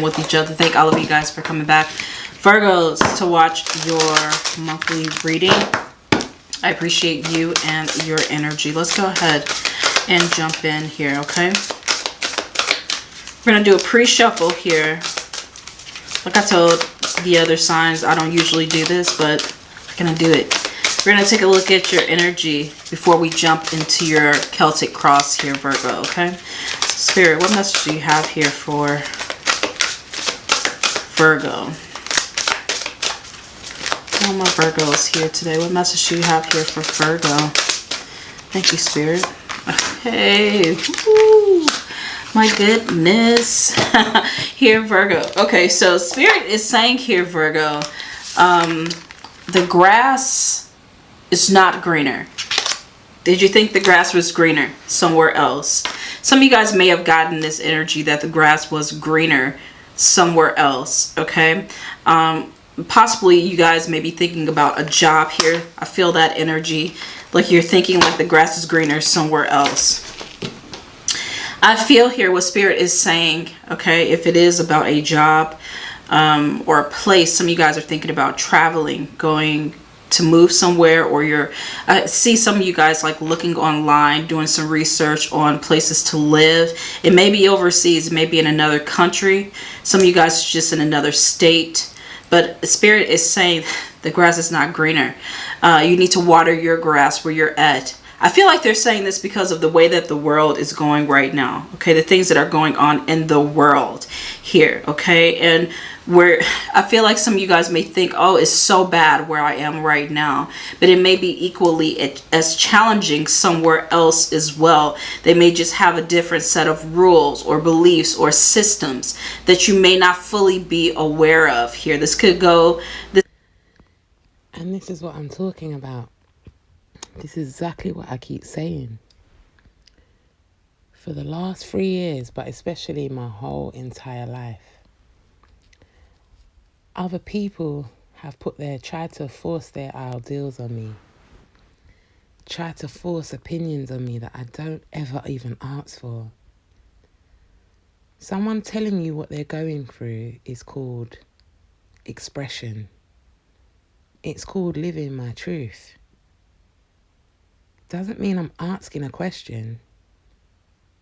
with each other. Thank all of you guys for coming back. Virgos, to watch your monthly reading. I appreciate you and your energy. Let's go ahead and jump in here, okay? We're going to do a pre-shuffle here. Like I told the other signs, I don't usually do this, but I'm going to do it. We're going to take a look at your energy before we jump into your Celtic cross here, Virgo, okay? So Spirit, what message do you have here for Virgo? All my Virgos here today. What message do you have here for Virgo? Thank you, Spirit. Hey, woo, my goodness. Here, Virgo. Okay, so Spirit is saying here, Virgo, the grass is not greener. Did you think the grass was greener somewhere else? Some of you guys may have gotten this energy that the grass was greener somewhere else, okay? Possibly you guys may be thinking about a job here. I feel that energy, like you're thinking like the grass is greener somewhere else. I feel here what Spirit is saying, okay, if it is about a job or a place, some of you guys are thinking about traveling, going to move somewhere, or I see some of you guys like looking online, doing some research on places to live. It may be overseas, it may be in another country. Some of you guys are just in another state. But Spirit is saying the grass is not greener. You need to water your grass where you're at. I feel like they're saying this because of the way that the world is going right now. Okay, the things that are going on in the world here. Okay, and where I feel like some of you guys may think, oh, it's so bad where I am right now. But it may be equally as challenging somewhere else as well. They may just have a different set of rules or beliefs or systems that you may not fully be aware of here. This could go... And this is what I'm talking about. This is exactly what I keep saying. For the last 3 years, but especially my whole entire life, other people have tried to force their ideals on me. Tried to force opinions on me that I don't ever even ask for. Someone telling you what they're going through is called expression. It's called living my truth. Doesn't mean I'm asking a question.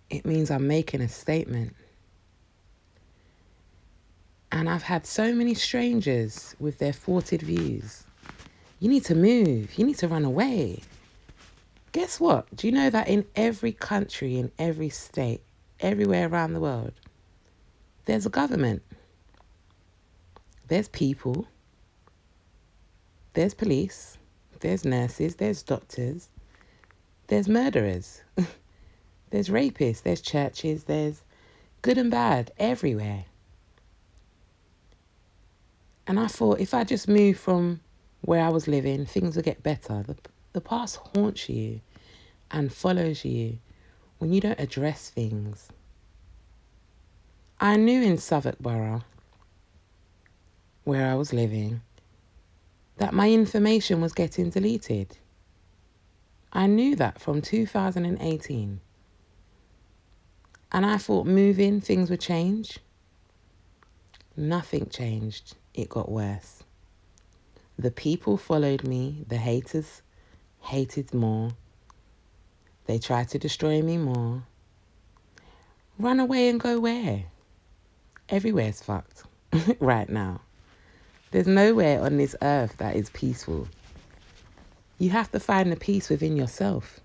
It means I'm making a statement. And I've had so many strangers with their thwarted views. You need to move. You need to run away. Guess what? Do you know that in every country, in every state, everywhere around the world, there's a government. There's people. There's police. There's nurses. There's doctors. There's murderers. There's rapists. There's churches. There's good and bad everywhere. And I thought if I just move from where I was living, things would get better. The past haunts you and follows you when you don't address things. I knew in Southwark Borough, where I was living, that my information was getting deleted. I knew that from 2018. And I thought moving, things would change. Nothing changed. It got worse. The people followed me. The haters hated more. They tried to destroy me more. Run away and go where? Everywhere's fucked right now. There's nowhere on this earth that is peaceful. You have to find the peace within yourself.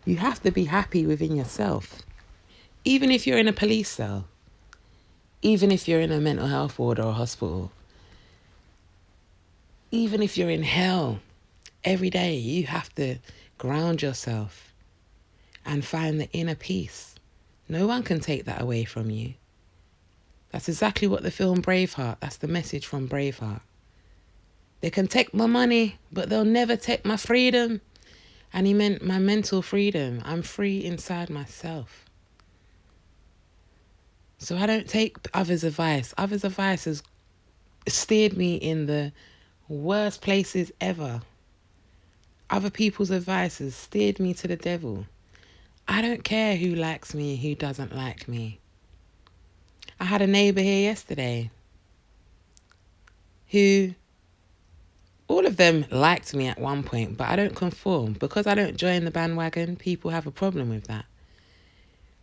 You have to be happy within yourself. Even if you're in a police cell. Even if you're in a mental health ward or a hospital. Even if you're in hell. Every day you have to ground yourself and find the inner peace. No one can take that away from you. That's exactly what the film Braveheart, that's the message from Braveheart. They can take my money, but they'll never take my freedom. And he meant my mental freedom. I'm free inside myself. So I don't take others' advice. Others' advice has steered me in the worst places ever. Other people's advice has steered me to the devil. I don't care who likes me and who doesn't like me. I had a neighbour here yesterday who, all of them liked me at one point, but I don't conform. Because I don't join the bandwagon, people have a problem with that.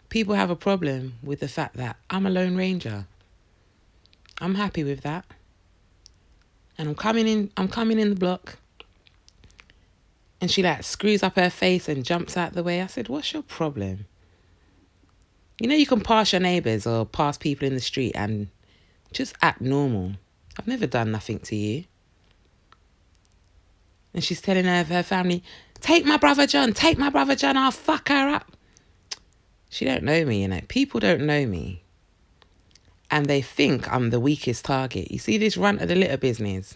People have a problem with the fact that I'm a Lone Ranger. I'm happy with that. And I'm coming in the block. And she like screws up her face and jumps out the way. I said, what's your problem? You know, you can pass your neighbours or pass people in the street and just act normal. I've never done nothing to you. And she's telling her family, take my brother John, I'll fuck her up. She don't know me, you know. People don't know me. And they think I'm the weakest target. You see this runt of the litter business?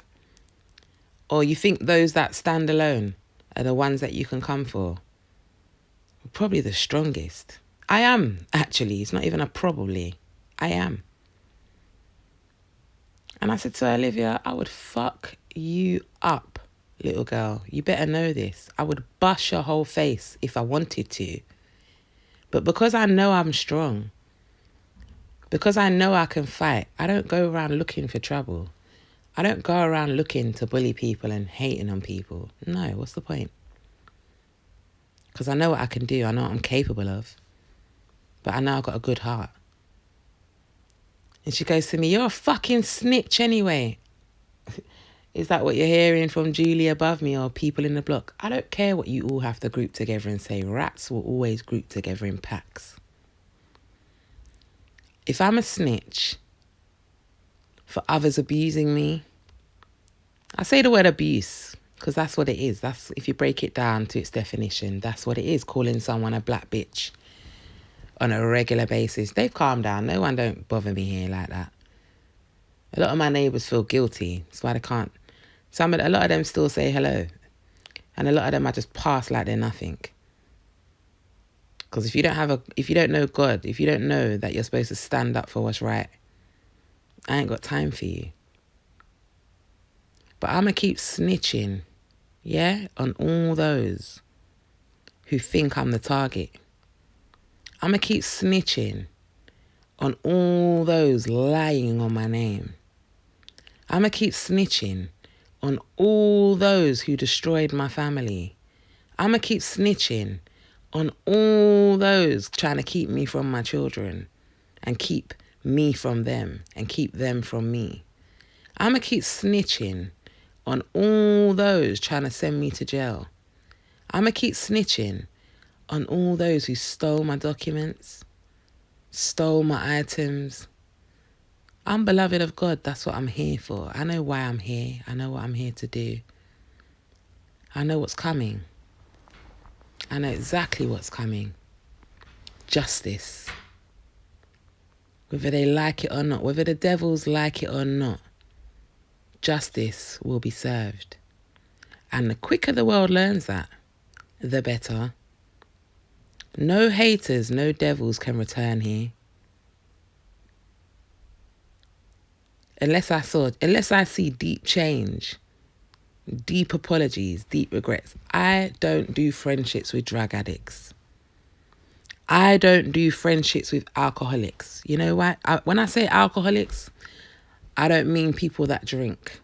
Or you think those that stand alone are the ones that you can come for? Probably the strongest. I am, actually. It's not even a probably. I am. And I said to her, Olivia, I would fuck you up, little girl. You better know this. I would bust your whole face if I wanted to. But because I know I'm strong, because I know I can fight, I don't go around looking for trouble. I don't go around looking to bully people and hating on people. No, what's the point? Because I know what I can do. I know what I'm capable of. But I know I've got a good heart. And she goes to me, you're a fucking snitch anyway. Is that what you're hearing from Julie above me or people in the block? I don't care what you all have to group together and say. Rats will always group together in packs. If I'm a snitch for others abusing me, I say the word abuse because that's what it is. That's, if you break it down to its definition, that's what it is, calling someone a black bitch on a regular basis. They've calmed down. No one don't bother me here like that. A lot of my neighbours feel guilty. That's why they can't. A lot of them still say hello. And a lot of them I just pass like they're nothing. Because if you don't know God, if you don't know that you're supposed to stand up for what's right, I ain't got time for you. But I'm going to keep snitching, yeah, on all those who think I'm the target. I'm going to keep snitching on all those lying on my name. I'm going to keep snitching on all those who destroyed my family. I'm going to keep snitching on all those trying to keep me from my children and keep me from them and keep them from me. I'm going to keep snitching on all those trying to send me to jail. I'm going to keep snitching on all those who stole my documents, stole my items. I'm beloved of God. That's what I'm here for. I know why I'm here. I know what I'm here to do. I know what's coming. I know exactly what's coming. Justice. Whether they like it or not, whether the devils like it or not, justice will be served. And the quicker the world learns that, the better. No haters, no devils can return here. Unless I see deep change, deep apologies, deep regrets. I don't do friendships with drug addicts. I don't do friendships with alcoholics. You know why? When I say alcoholics, I don't mean people that drink.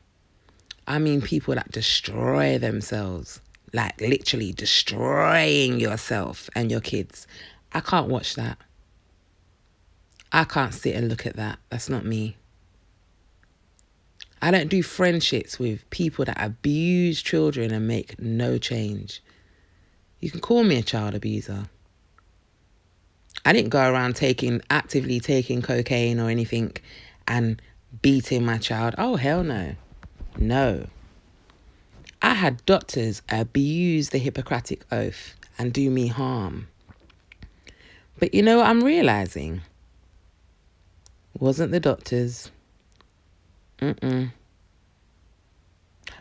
I mean people that destroy themselves. Like literally destroying yourself and your kids. I can't watch that. I can't sit and look at that. That's not me. I don't do friendships with people that abuse children and make no change. You can call me a child abuser. I didn't go around actively taking cocaine or anything and beating my child. Oh, hell no. No. I had doctors abuse the Hippocratic Oath and do me harm. But you know what I'm realising? It wasn't the doctors.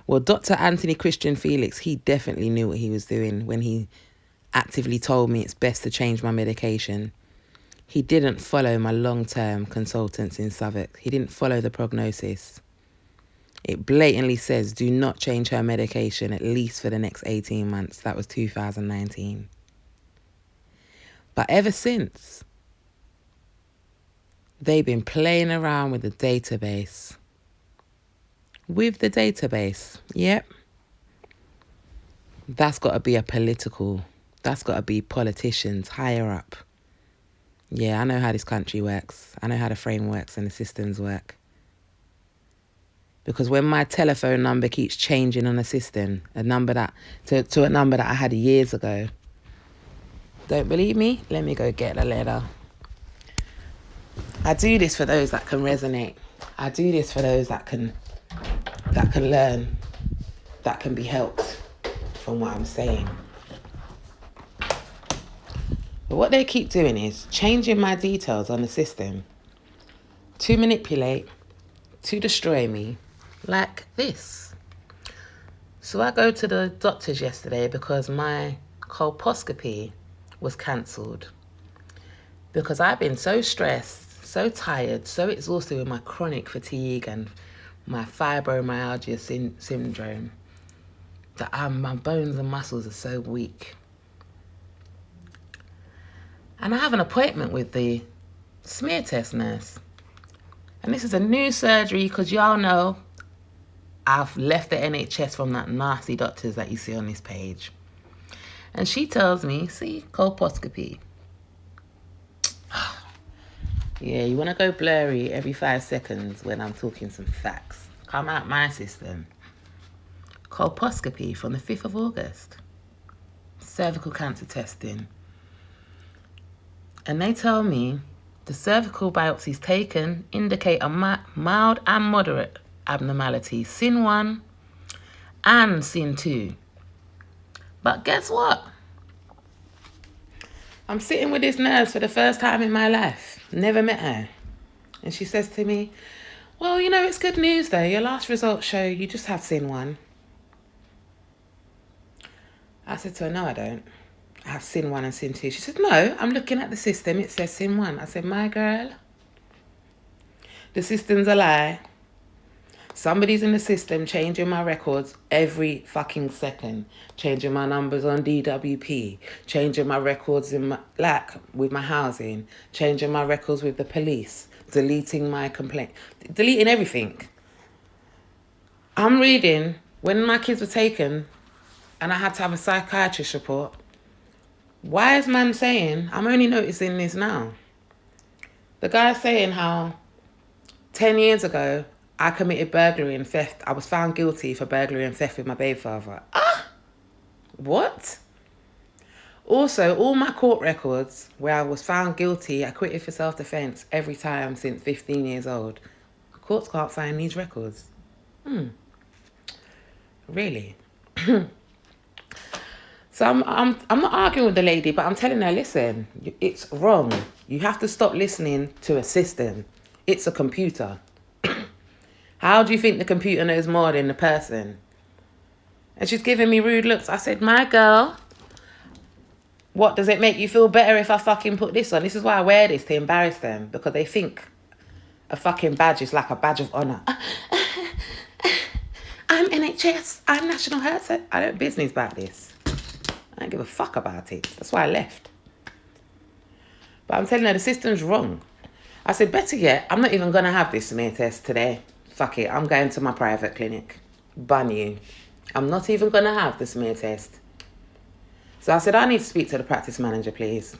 Well, Dr. Anthony Christian Felix, he definitely knew what he was doing when he actively told me it's best to change my medication. He didn't follow my long-term consultants in Southwark. He didn't follow the prognosis. It blatantly says do not change her medication at least for the next 18 months. That was 2019. But ever since, They've been playing around with the database. With the database, yep. That's got to be that's got to be politicians higher up. Yeah, I know how this country works. I know how the frameworks and the systems work. Because when my telephone number keeps changing on the system, a number that to a number that I had years ago. Don't believe me? Let me go get the letter. I do this for those that can resonate. I do this for those that can learn, that can be helped from what I'm saying. But what they keep doing is changing my details on the system to manipulate, to destroy me, like this. So I go to the doctors yesterday because my colposcopy was cancelled. Because I've been so stressed, so tired, so exhausted with my chronic fatigue and my fibromyalgia syndrome that my bones and muscles are so weak. And I have an appointment with the smear test nurse. And this is a new surgery because y'all know I've left the NHS from that nasty doctors that you see on this page. And she tells me, see, colposcopy. Yeah, you want to go blurry every 5 seconds when I'm talking some facts. Come out my system. Colposcopy from the 5th of August. Cervical cancer testing. And they tell me the cervical biopsies taken indicate a mild and moderate abnormality, SIN 1 and SIN 2. But guess what? I'm sitting with this nurse for the first time in my life. Never met her. And she says to me, well, you know, it's good news though. Your last results show you just have SIN 1. I said to her, no, I don't. I have SIN 1 and SIN 2. She said, no, I'm looking at the system. It says SIN 1. I said, my girl, the system's a lie. Somebody's in the system changing my records every fucking second. Changing my numbers on DWP. Changing my records with my housing. Changing my records with the police. Deleting my complaint. Deleting everything. I'm reading when my kids were taken and I had to have a psychiatrist report. Why is man saying, I'm only noticing this now. The guy's saying how 10 years ago, I committed burglary and theft. I was found guilty for burglary and theft with my baby father. What? Also, all my court records where I was found guilty, acquitted for self-defense every time since 15 years old. The courts can't find these records. Really? So I'm not arguing with the lady, but I'm telling her, listen, it's wrong. You have to stop listening to a system. It's a computer. How do you think the computer knows more than the person? And she's giving me rude looks. I said, my girl, what, does it make you feel better if I fucking put this on? This is why I wear this, to embarrass them, because they think a fucking badge is like a badge of honour. I'm NHS, I'm National Health. I don't business about this. I don't give a fuck about it. That's why I left. But I'm telling her the system's wrong. I said, better yet, I'm not even going to have this smear test today. Fuck it, I'm going to my private clinic. Bun you. I'm not even going to have the smear test. So I said, I need to speak to the practice manager, please.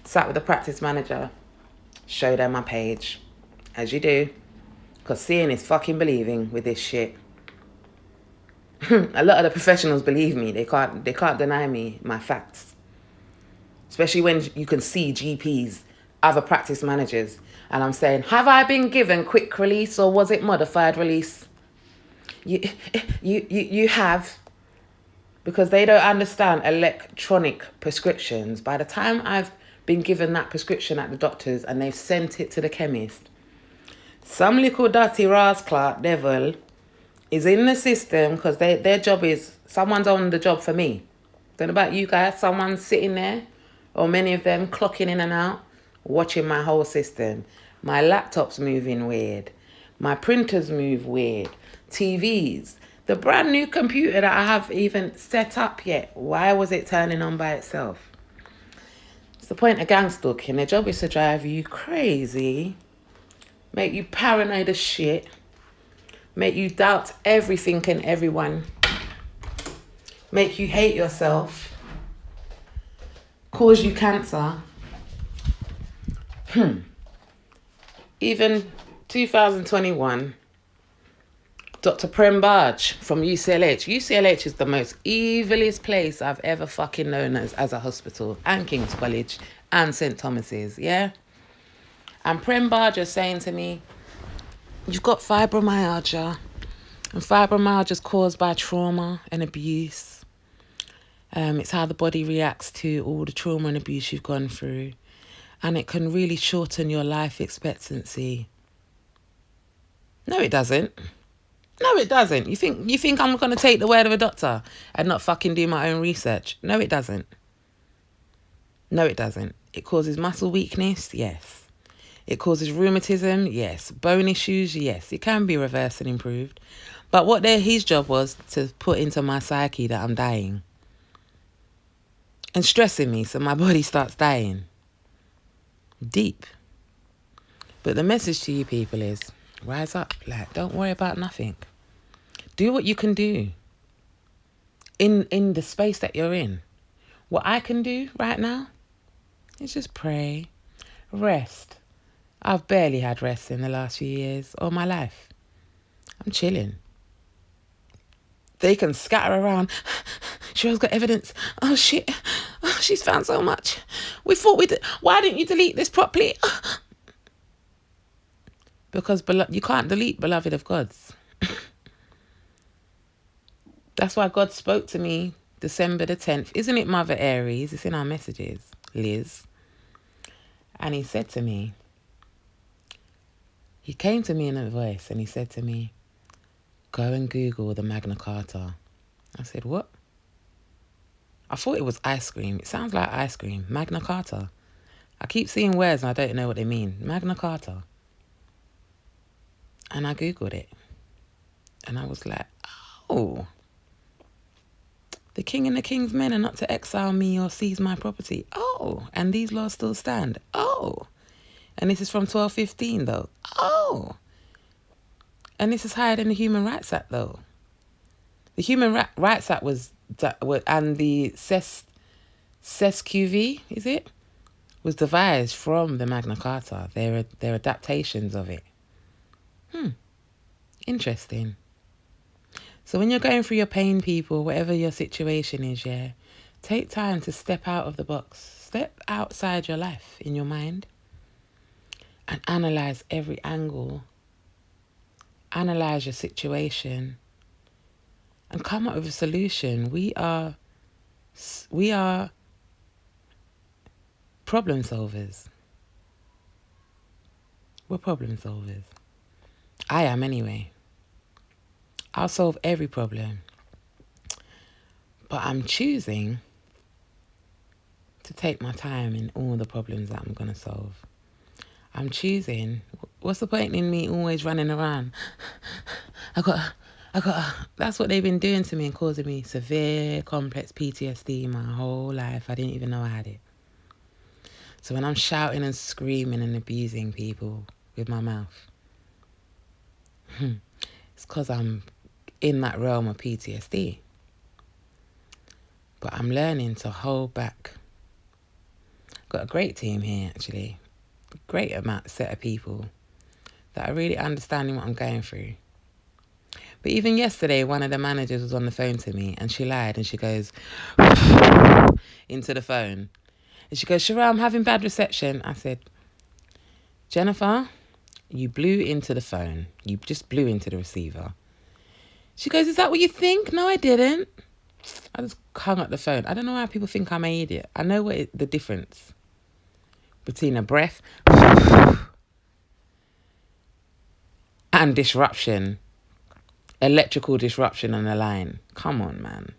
Sat with the practice manager. Showed her my page. As you do. Because seeing is fucking believing with this shit. A lot of the professionals believe me. They can't deny me my facts. Especially when you can see GPs, other practice managers, and I'm saying, have I been given quick release or was it modified release? You have, because they don't understand electronic prescriptions. By the time I've been given that prescription at the doctor's and they've sent it to the chemist, some little dirty rascal devil is in the system because their job is, someone's on the job for me. Don't know about you guys, someone's sitting there, or many of them clocking in and out, watching my whole system. My laptop's moving weird. My printers move weird. TVs. The brand new computer that I haven't even set up yet. Why was it turning on by itself? It's the point of gang stalking. Their job is to drive you crazy make you paranoid as shit, make you doubt everything and everyone, make you hate yourself, cause you cancer. Even 2021, Dr. Prem Baj from UCLH. UCLH is the most evilest place I've ever fucking known as a hospital, and King's College and St. Thomas's, yeah? And Prem Baj is saying to me, you've got fibromyalgia, and fibromyalgia is caused by trauma and abuse. It's how the body reacts to all the trauma and abuse you've gone through. And it can really shorten your life expectancy. No, it doesn't. No, it doesn't. You think I'm going to take the word of a doctor and not fucking do my own research? No, it doesn't. No, it doesn't. It causes muscle weakness? Yes. It causes rheumatism? Yes. Bone issues? Yes. It can be reversed and improved. But his job was to put into my psyche that I'm dying. And stressing me so my body starts dying. Deep. But the message to you people is, rise up. Like, don't worry about nothing. Do what you can do in the space that you're in. What I can do right now is just pray, rest. I've barely had rest in the last few years of my life. I'm chilling. They can scatter around. Cheryl's got evidence. Oh, shit. Oh, she's found so much. We thought we did. Why didn't you delete this properly? Because you can't delete beloved of God's. That's why God spoke to me December the 10th. Isn't it Mother Aries? It's in our messages, Liz. And he said to me, he came to me in a voice and he said to me, go and Google the Magna Carta. I said, what? I thought it was ice cream. It sounds like ice cream. Magna Carta. I keep seeing words and I don't know what they mean. Magna Carta. And I Googled it. And I was like, oh. The king and the king's men are not to exile me or seize my property. Oh. And these laws still stand. Oh. And this is from 1215 though. Oh. And this is higher than the Human Rights Act though. The Human Rights Act and the CESQV, is it? Was devised from the Magna Carta. They're adaptations of it. Interesting. So when you're going through your pain, people, whatever your situation is, yeah, take time to step out of the box. Step outside your life in your mind and analyze every angle. Analyze your situation and come up with a solution. We are problem solvers. We're problem solvers. I am anyway. I'll solve every problem. But I'm choosing to take my time in all the problems that I'm going to solve. I'm choosing. What's the point in me always running around? I got. That's what they've been doing to me and causing me severe complex PTSD my whole life. I didn't even know I had it. So when I'm shouting and screaming and abusing people with my mouth, it's because I'm in that realm of PTSD. But I'm learning to hold back. Got a great team here, actually. Great set of people that are really understanding what I'm going through. But even yesterday, one of the managers was on the phone to me and she lied and she goes into the phone. And she goes, Sherelle, I'm having bad reception. I said, Jennifer, you blew into the phone. You just blew into the receiver. She goes, is that what you think? No, I didn't. I just hung up the phone. I don't know why people think I'm an idiot. I know the difference between a breath and disruption. Electrical disruption on the line. Come on, man.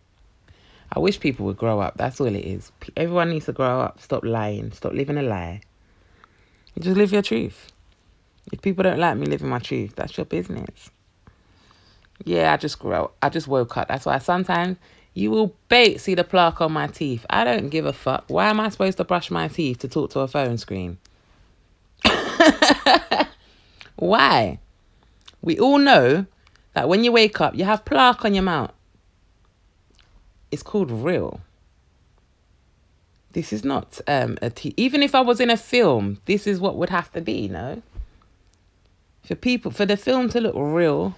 I wish people would grow up. That's all it is. Everyone needs to grow up. Stop lying. Stop living a lie. Just live your truth. If people don't like me living my truth, that's your business. Yeah, I just woke up. That's why sometimes you will see the plaque on my teeth. I don't give a fuck. Why am I supposed to brush my teeth to talk to a phone screen? Why? We all know that when you wake up, you have plaque on your mouth. It's called real. This is not even if I was in a film, this is what would have to be, no? For the film to look real,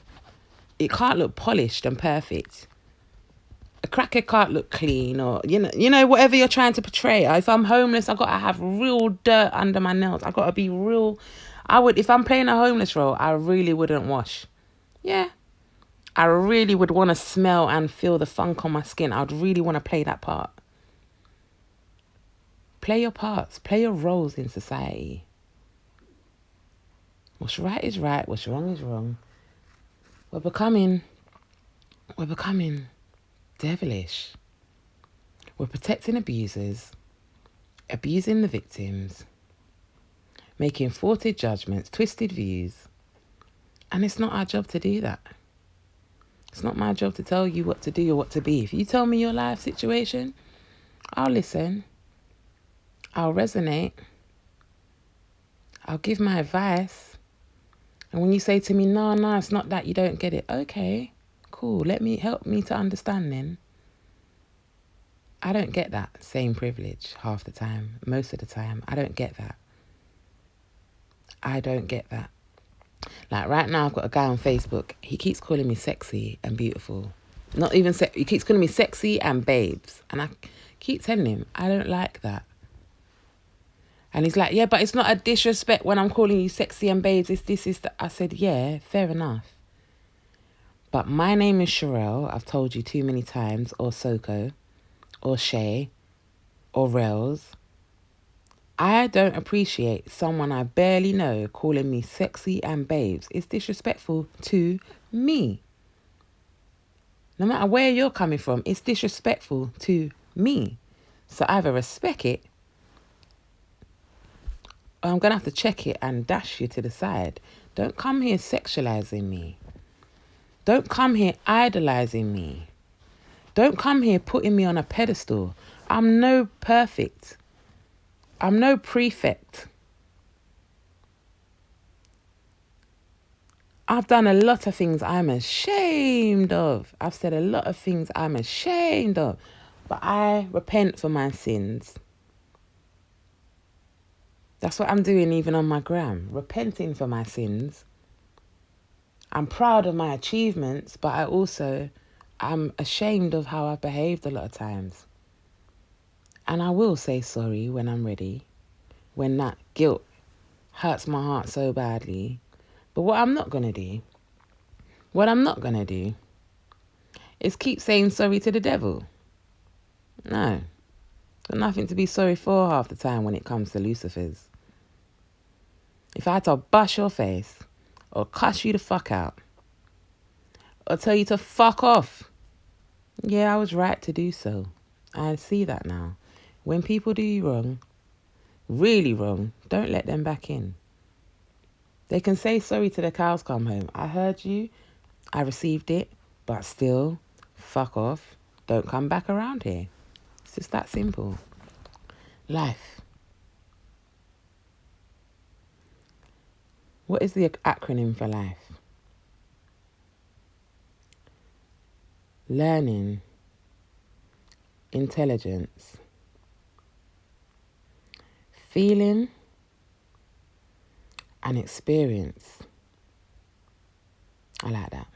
it can't look polished and perfect. A cracker can't look clean, or you know whatever you're trying to portray. If I'm homeless, I gotta have real dirt under my nails. I gotta be real. If I'm playing a homeless role, I really wouldn't wash. Yeah, I really would want to smell and feel the funk on my skin. I'd really want to play that part. Play your parts. Play your roles in society. What's right is right. What's wrong is wrong. We're becoming devilish. We're protecting abusers, abusing the victims, making faulty judgments, twisted views. And it's not our job to do that. It's not my job to tell you what to do or what to be. If you tell me your life situation, I'll listen. I'll resonate. I'll give my advice. And when you say to me, no, it's not that, you don't get it. Okay, cool. Help me to understand then. I don't get that same privilege half the time. Most of the time, I don't get that. I don't get that. Like right now, I've got a guy on Facebook. He keeps calling me sexy and beautiful. Not even he keeps calling me sexy and babes. And I keep telling him, I don't like that. And he's like, yeah, but it's not a disrespect when I'm calling you sexy and babes. I said, yeah, fair enough. But my name is Sherelle. I've told you too many times. Or Soko. Or Shay. Or Rels. I don't appreciate someone I barely know calling me sexy and babes. It's disrespectful to me. No matter where you're coming from, it's disrespectful to me. So either respect it, or I'm going to have to check it and dash you to the side. Don't come here sexualizing me. Don't come here idolizing me. Don't come here putting me on a pedestal. I'm no perfect. I'm no prefect. I've done a lot of things I'm ashamed of. I've said a lot of things I'm ashamed of. But I repent for my sins. That's what I'm doing even on my gram. Repenting for my sins. I'm proud of my achievements, but I'm ashamed of how I've behaved a lot of times. And I will say sorry when I'm ready. When that guilt hurts my heart so badly. But what I'm not going to do is keep saying sorry to the devil. No. Got nothing to be sorry for half the time when it comes to Lucifers. If I had to bust your face or cuss you the fuck out or tell you to fuck off, yeah, I was right to do so. I see that now. When people do you wrong, really wrong, don't let them back in. They can say sorry till the cows come home. I heard you, I received it, but still, fuck off. Don't come back around here. It's just that simple. Life. What is the acronym for life? Learning, intelligence, feeling, and experience. I like that.